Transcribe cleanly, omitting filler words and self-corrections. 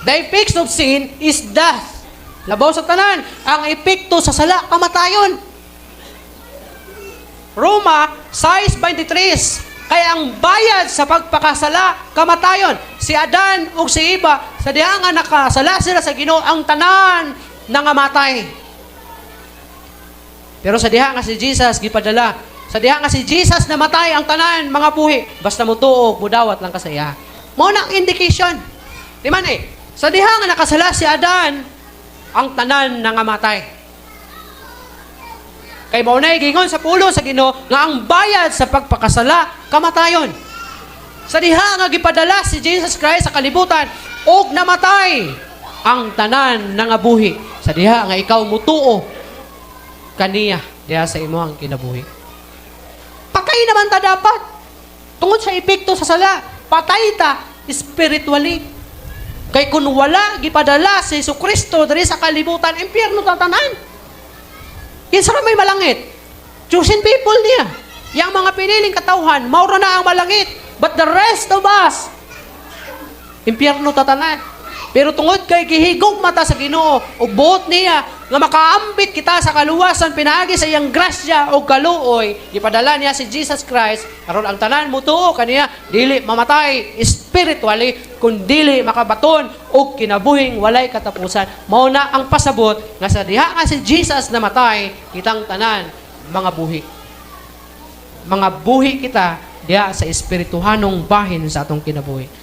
The effects of sin is death. Labaw sa tanan, ang epekto sa sala, kamatayon. Roma 6:23. Kaya ang bayad sa pagpakasala, kamatayon. Si Adan ug si Eva, sa diha nga nakasala sila sa Ginoo, ang tanan nangamatay. Pero sa diha nga si Jesus gipadala, sa diha nga si Jesus namatay ang tanan mga buhi, basta mo tuog, mudawat lang ka sa iya. Mao na ang indication. Di man sa diha nga nakasala si Adan, ang tanan nangamatay. Kay mao nay gingon sa pulo sa Ginoo nga ang bayad sa pagpakasala, kamatayon. Sa diha nga gipadala si Jesus Christ sa kalibutan, og namatay ang tanan nangabuhi. Sa diha nga ikaw mutuo kaniya diha sa imo ang kinabuhi. Patay naman ta dapat. Tungod sa epekto sa sala, patay ta spiritually. Kay kung wala gipadala si Jesucristo diri sa kalibutan, impyerno ta tanan. Kinsa may malangit? Chosen people niya. Yang mga piniling katawhan, maura na ang malangit. But the rest of us, impyerno ta tanan. Pero tungod kay gihigog mata sa Ginoo ug buot niya nga makaambit kita sa kaluwasan pinaagi sa iyang grasya o kaluoy, gipadala niya si Jesus Christ aron ang tanan mutuo kaniya dili mamatay spiritually kun dili makabaton og kinabuhing walay katapusan. Mao na ang pasabot nga sa diha nga si Jesus namatay, kitang tanan mga buhi. Mga buhi kita diha sa espirituhanong bahin sa atong kinabuhi.